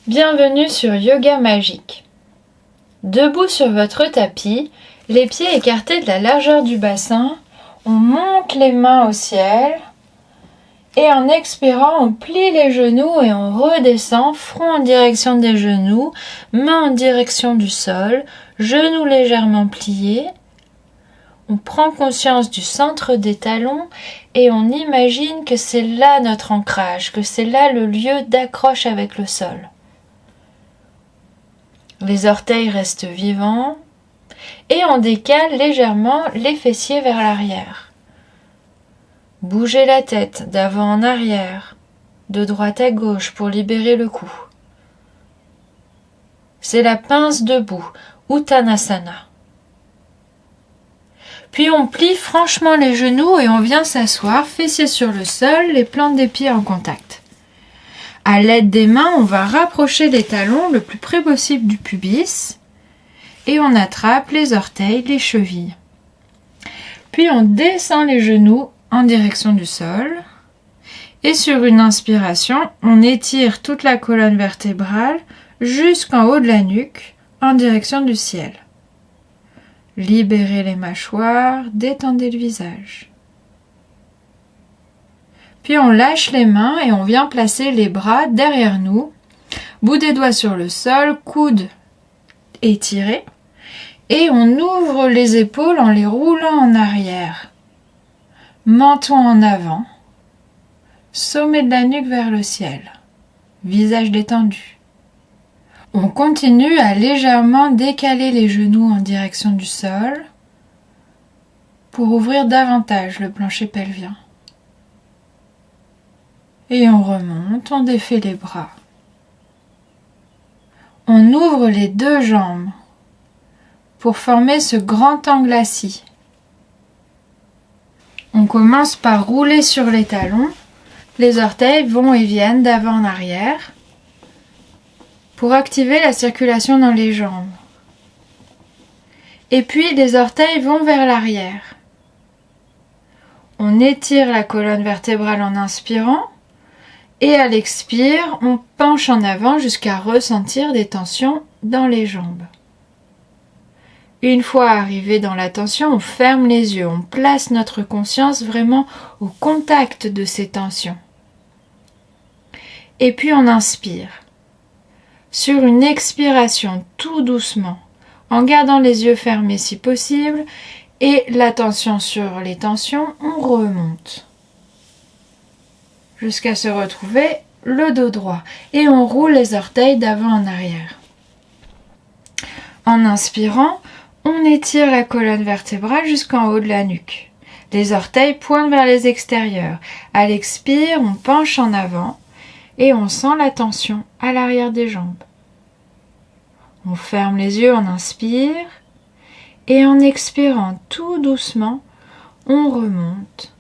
Bienvenue sur Yoga Magique. Debout sur votre tapis, les pieds écartés de la largeur du bassin, on monte les mains au ciel et en expirant, on plie les genoux et on redescend, front en direction des genoux, mains en direction du sol, genoux légèrement pliés. On prend conscience du centre des talons et on imagine que c'est là notre ancrage, que c'est là le lieu d'accroche avec le sol. Les orteils restent vivants et on décale légèrement les fessiers vers l'arrière. Bougez la tête d'avant en arrière, de droite à gauche pour libérer le cou. C'est la pince debout, Uttanasana. Puis on plie franchement les genoux et on vient s'asseoir, fessiers sur le sol, les plantes des pieds en contact. À l'aide des mains, on va rapprocher les talons le plus près possible du pubis et on attrape les orteils, les chevilles. Puis on descend les genoux en direction du sol et sur une inspiration, on étire toute la colonne vertébrale jusqu'en haut de la nuque en direction du ciel. Libérez les mâchoires, détendez le visage. Puis on lâche les mains et on vient placer les bras derrière nous, bout des doigts sur le sol, coudes étirés, et on ouvre les épaules en les roulant en arrière. Menton en avant, sommet de la nuque vers le ciel, visage détendu. On continue à légèrement décaler les genoux en direction du sol pour ouvrir davantage le plancher pelvien. Et on remonte, on défait les bras. On ouvre les deux jambes pour former ce grand angle assis. On commence par rouler sur les talons. Les orteils vont et viennent d'avant en arrière pour activer la circulation dans les jambes. Et puis les orteils vont vers l'arrière. On étire la colonne vertébrale en inspirant. Et à l'expire, on penche en avant jusqu'à ressentir des tensions dans les jambes. Une fois arrivé dans la tension, on ferme les yeux, on place notre conscience vraiment au contact de ces tensions. Et puis on inspire. Sur une expiration, tout doucement, en gardant les yeux fermés si possible, et l'attention sur les tensions, on remonte. Jusqu'à se retrouver le dos droit et on roule les orteils d'avant en arrière. En inspirant, on étire la colonne vertébrale jusqu'en haut de la nuque. Les orteils pointent vers les extérieurs. À l'expire, on penche en avant et on sent la tension à l'arrière des jambes. On ferme les yeux, on inspire et en expirant tout doucement, on remonte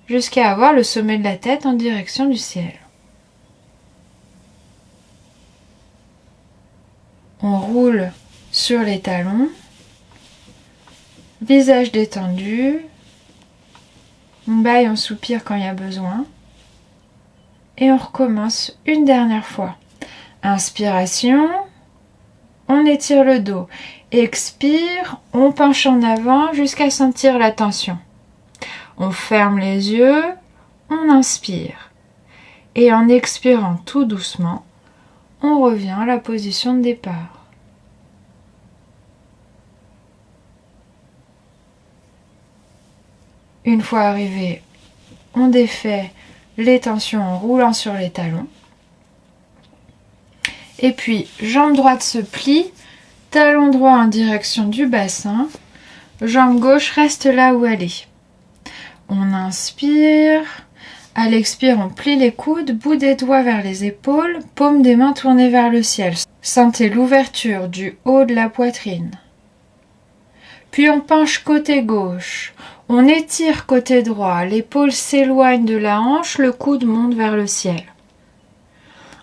jusqu'à avoir le sommet de la tête en direction du ciel. On roule sur les talons, visage détendu, on bâille, on soupire quand il y a besoin, et on recommence une dernière fois. Inspiration, on étire le dos, expire, on penche en avant jusqu'à sentir la tension. On ferme les yeux, on inspire. Et en expirant tout doucement, on revient à la position de départ. Une fois arrivé, on défait les tensions en roulant sur les talons. Et puis, jambe droite se plie, talon droit en direction du bassin, jambe gauche reste là où elle est. On inspire, à l'expire on plie les coudes, bout des doigts vers les épaules, paume des mains tournées vers le ciel. Sentez l'ouverture du haut de la poitrine. Puis on penche côté gauche, on étire côté droit, l'épaule s'éloigne de la hanche, le coude monte vers le ciel.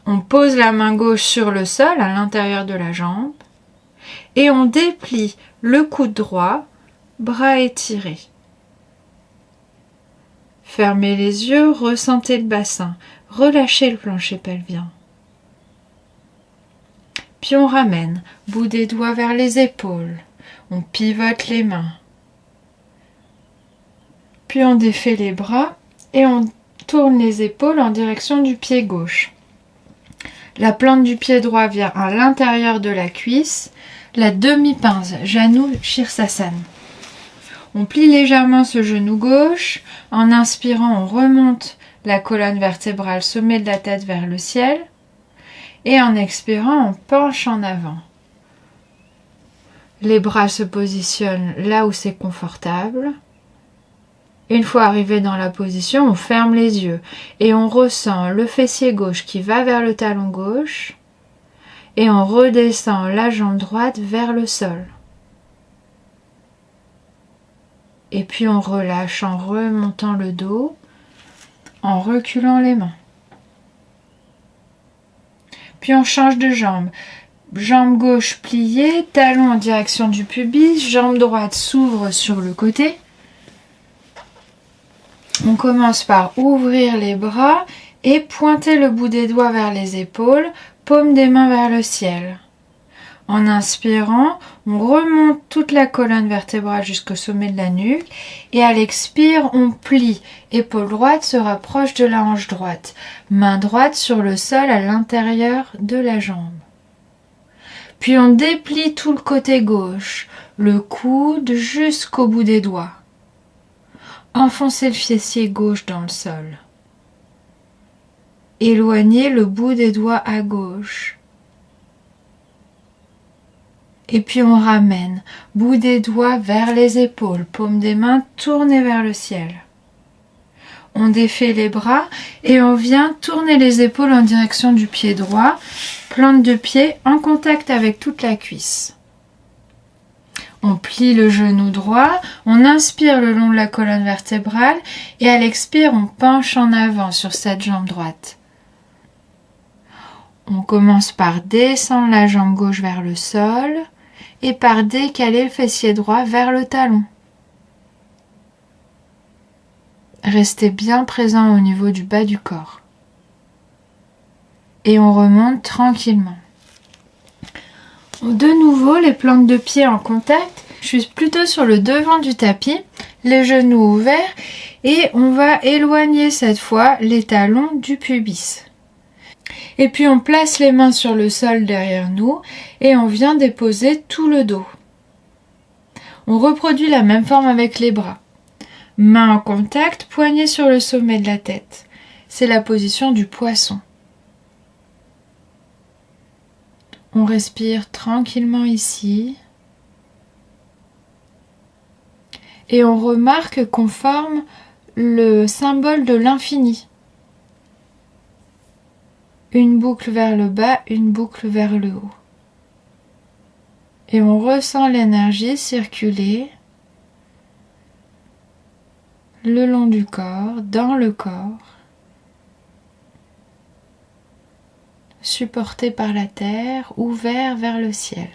On pose la main gauche sur le sol à l'intérieur de la jambe et on déplie le coude droit, bras étirés. Fermez les yeux, ressentez le bassin, relâchez le plancher pelvien. Puis on ramène, bout des doigts vers les épaules. On pivote les mains. Puis on défait les bras et on tourne les épaules en direction du pied gauche. La plante du pied droit vient à l'intérieur de la cuisse. La demi-pince, Janu Shirsasana. On plie légèrement ce genou gauche. En inspirant, on remonte la colonne vertébrale, sommet de la tête vers le ciel. Et en expirant, on penche en avant. Les bras se positionnent là où c'est confortable. Une fois arrivé dans la position, on ferme les yeux et on ressent le fessier gauche qui va vers le talon gauche et on redescend la jambe droite vers le sol. Et puis on relâche en remontant le dos, en reculant les mains. Puis on change de jambe. Jambe gauche pliée, talon en direction du pubis, jambe droite s'ouvre sur le côté. On commence par ouvrir les bras et pointer le bout des doigts vers les épaules, paume des mains vers le ciel. En inspirant, on remonte toute la colonne vertébrale jusqu'au sommet de la nuque et à l'expire, on plie. Épaule droite se rapproche de la hanche droite. Main droite sur le sol à l'intérieur de la jambe. Puis on déplie tout le côté gauche, le coude jusqu'au bout des doigts. Enfoncez le fessier gauche dans le sol. Éloignez le bout des doigts à gauche. Et puis on ramène, bout des doigts vers les épaules, paume des mains tournées vers le ciel. On défait les bras et on vient tourner les épaules en direction du pied droit, plante de pied en contact avec toute la cuisse. On plie le genou droit, on inspire le long de la colonne vertébrale et à l'expire, on penche en avant sur cette jambe droite. On commence par descendre la jambe gauche vers le sol et par décaler le fessier droit vers le talon. Restez bien présent au niveau du bas du corps. Et on remonte tranquillement. De nouveau, les plantes de pied en contact. Je suis plutôt sur le devant du tapis, les genoux ouverts et on va éloigner cette fois les talons du pubis. Et puis on place les mains sur le sol derrière nous et on vient déposer tout le dos. On reproduit la même forme avec les bras. Mains en contact, poignets sur le sommet de la tête. C'est la position du poisson. On respire tranquillement ici. Et on remarque qu'on forme le symbole de l'infini. Une boucle vers le bas, une boucle vers le haut. Et on ressent l'énergie circuler le long du corps, dans le corps, supporté par la terre, ouvert vers le ciel.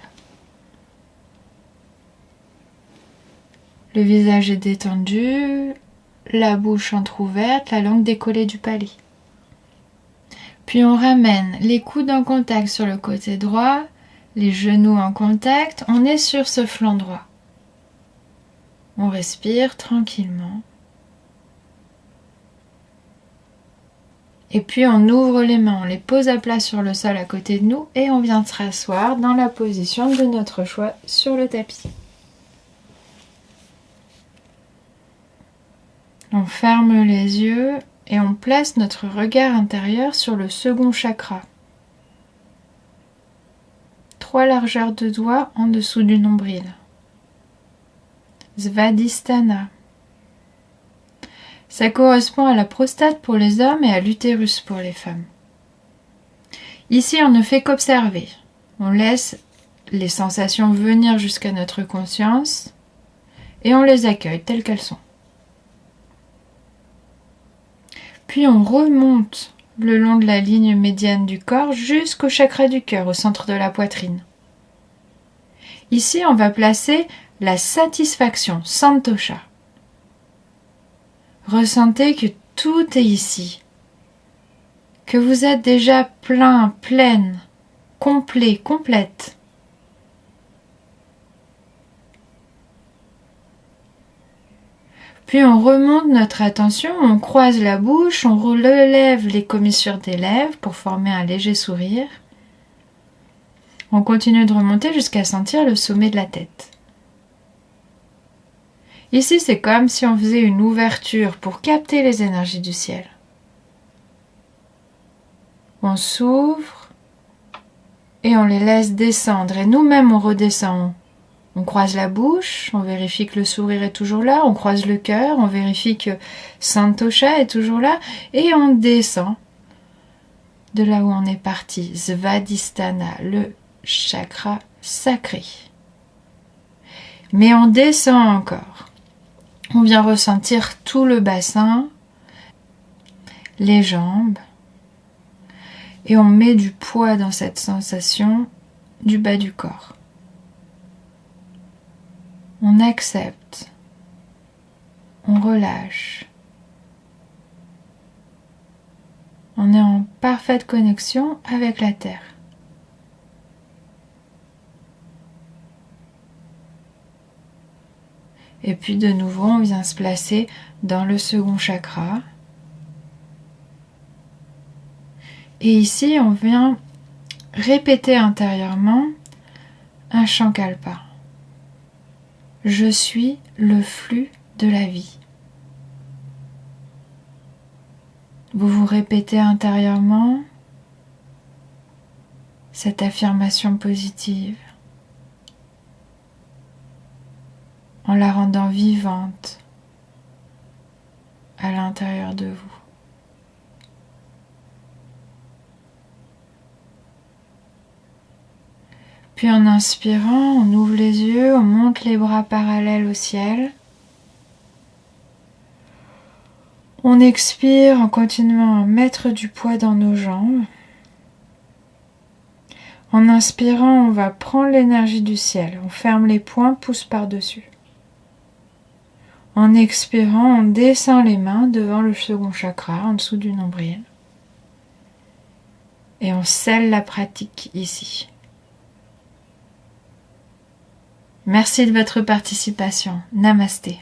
Le visage est détendu, la bouche entrouverte, la langue décollée du palais. Puis on ramène les coudes en contact sur le côté droit, les genoux en contact, on est sur ce flanc droit. On respire tranquillement. Et puis on ouvre les mains, on les pose à plat sur le sol à côté de nous et on vient se rasseoir dans la position de notre choix sur le tapis. On ferme les yeux et on place notre regard intérieur sur le second chakra. 3 largeurs de doigts en dessous du nombril. Svadhisthana. Ça correspond à la prostate pour les hommes et à l'utérus pour les femmes. Ici, on ne fait qu'observer. On laisse les sensations venir jusqu'à notre conscience et on les accueille telles qu'elles sont. Puis on remonte le long de la ligne médiane du corps jusqu'au chakra du cœur, au centre de la poitrine. Ici, on va placer la satisfaction, santosha. Ressentez que tout est ici, que vous êtes déjà plein, pleine, complet, complète. Puis on remonte notre attention, on croise la bouche, on relève les commissures des lèvres pour former un léger sourire. On continue de remonter jusqu'à sentir le sommet de la tête. Ici, c'est comme si on faisait une ouverture pour capter les énergies du ciel. On s'ouvre et on les laisse descendre. Et nous-mêmes, on redescend. On croise la bouche, on vérifie que le sourire est toujours là. On croise le cœur, on vérifie que Santosha est toujours là. Et on descend de là où on est parti. Svadhisthana, le chakra sacré. Mais on descend encore. On vient ressentir tout le bassin, les jambes, et on met du poids dans cette sensation du bas du corps. On accepte, on relâche. On est en parfaite connexion avec la terre. Et puis de nouveau, on vient se placer dans le second chakra. Et ici, on vient répéter intérieurement un Sankalpa. Je suis le flux de la vie. Vous vous répétez intérieurement cette affirmation positive en la rendant vivante à l'intérieur de vous. Puis en inspirant, on ouvre les yeux, on monte les bras parallèles au ciel. On expire en continuant à mettre du poids dans nos jambes. En inspirant, on va prendre l'énergie du ciel. On ferme les poings, pouce par-dessus. En expirant, on descend les mains devant le second chakra, en dessous du nombril. Et on scelle la pratique ici. Merci de votre participation. Namasté.